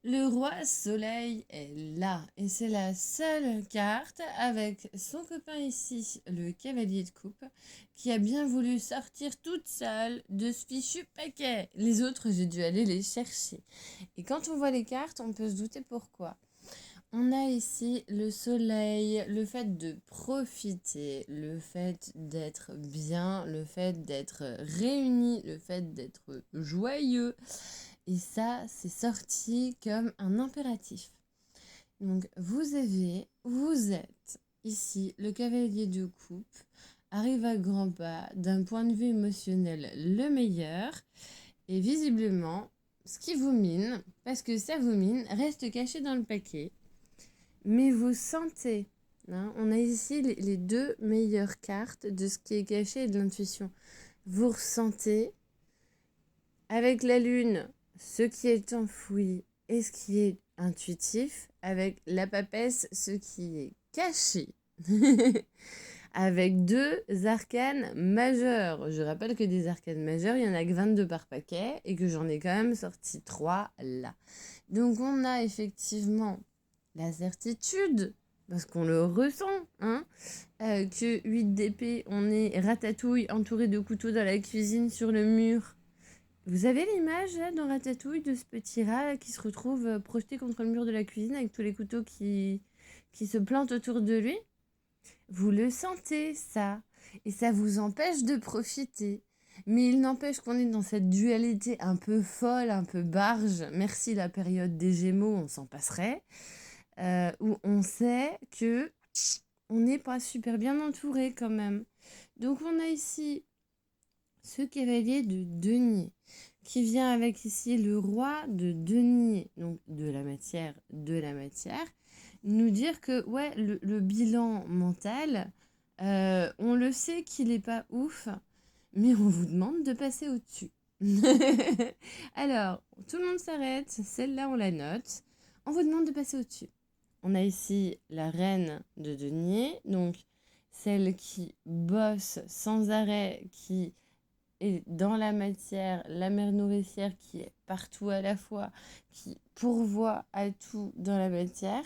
Le roi Soleil est là et c'est la seule carte avec son copain ici, le cavalier de coupe, qui a bien voulu sortir toute seule de ce fichu paquet. Les autres, j'ai dû aller les chercher. Et quand on voit les cartes, on peut se douter pourquoi. On a ici le soleil, le fait de profiter, le fait d'être bien, le fait d'être réuni, le fait d'être joyeux. Et ça, c'est sorti comme un impératif. Donc, vous êtes ici, le cavalier de coupe, arrive à grands pas, d'un point de vue émotionnel, le meilleur. Et visiblement, ce qui vous mine, parce que ça vous mine, reste caché dans le paquet. Mais vous sentez, on a ici les deux meilleures cartes de ce qui est caché et de l'intuition. Vous ressentez, avec la lune, ce qui est enfoui et ce qui est intuitif, avec la papesse, ce qui est caché. Avec deux arcanes majeurs. Je rappelle que des arcanes majeures, il n'y en a que 22 par paquet et que j'en ai quand même sorti 3 là. Donc on a effectivement la certitude, parce qu'on le ressent, que 8 d'épée, on est ratatouille entouré de couteaux dans la cuisine sur le mur. Vous avez l'image là dans Ratatouille de ce petit rat qui se retrouve projeté contre le mur de la cuisine avec tous les couteaux qui se plantent autour de lui? Vous le sentez ça et ça vous empêche de profiter. Mais il n'empêche qu'on est dans cette dualité un peu folle, un peu barge. Merci la période des Gémeaux, on s'en passerait. Où on sait que on n'est pas super bien entouré quand même. Donc on a ici ce cavalier de denier qui vient avec ici le roi de denier, donc de la matière, nous dire que ouais, le bilan mental, on le sait qu'il n'est pas ouf, mais on vous demande de passer au-dessus. Alors, tout le monde s'arrête, celle-là on la note, on vous demande de passer au-dessus. On a ici la reine de denier, donc celle qui bosse sans arrêt, qui est dans la matière, la mère nourricière qui est partout à la fois, qui pourvoit à tout dans la matière.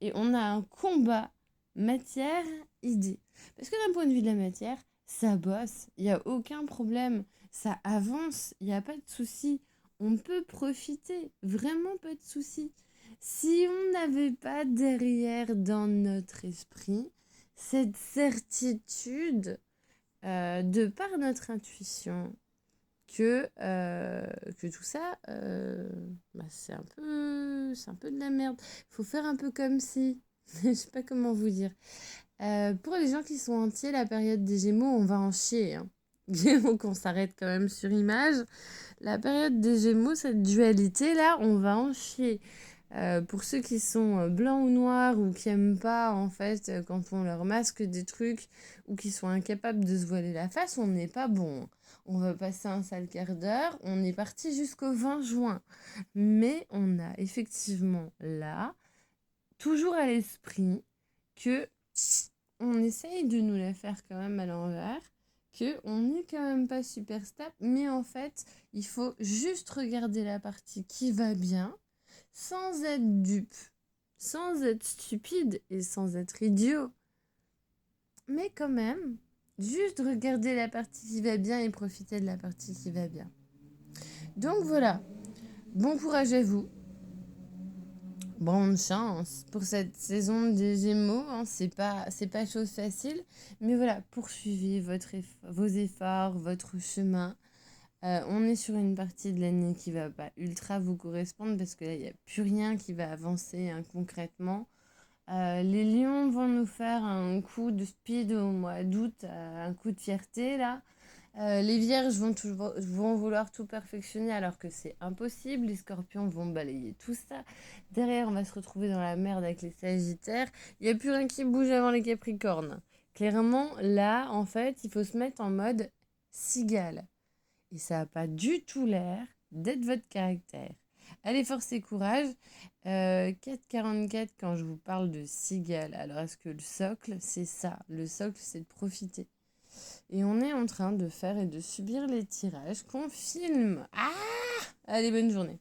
Et on a un combat matière-idée. Parce que d'un point de vue de la matière, ça bosse, il n'y a aucun problème, ça avance, il n'y a pas de souci. On peut profiter, vraiment pas de souci. Si on n'avait pas derrière dans notre esprit cette certitude de par notre intuition que tout ça, c'est un peu de la merde. Faut faire un peu comme si, je sais pas comment vous dire. Pour les gens qui sont entiers, la période des Gémeaux, on va en chier. Donc on s'arrête quand même sur image. La période des Gémeaux, cette dualité-là, on va en chier. Pour ceux qui sont blancs ou noirs ou qui aiment pas en fait quand on leur masque des trucs ou qui sont incapables de se voiler la face, on n'est pas bon. On va passer un sale quart d'heure, on est parti jusqu'au 20 juin. Mais on a effectivement là, toujours à l'esprit que on essaye de nous la faire quand même à l'envers, que on n'est quand même pas super stable, mais en fait, il faut juste regarder la partie qui va bien sans être dupe, sans être stupide et sans être idiot. Mais quand même, juste regarder la partie qui va bien et profiter de la partie qui va bien. Donc voilà, bon courage à vous. Bonne chance pour cette saison des Gémeaux, c'est pas chose facile, mais voilà, poursuivez vos efforts, votre chemin. On est sur une partie de l'année qui va pas ultra vous correspondre parce que là, il n'y a plus rien qui va avancer concrètement. Les lions vont nous faire un coup de speed au mois d'août, un coup de fierté là. Les vierges vont vouloir tout perfectionner alors que c'est impossible. Les scorpions vont balayer tout ça. Derrière, on va se retrouver dans la merde avec les sagittaires. Il n'y a plus rien qui bouge avant les capricornes. Clairement, là, en fait, il faut se mettre en mode cigale. Et ça n'a pas du tout l'air d'être votre caractère. Allez, force et courage. 4,44 quand je vous parle de cigale. Alors, est-ce que le socle, c'est ça? Le socle, c'est de profiter. Et on est en train de faire et de subir les tirages qu'on filme. Ah! Allez, bonne journée.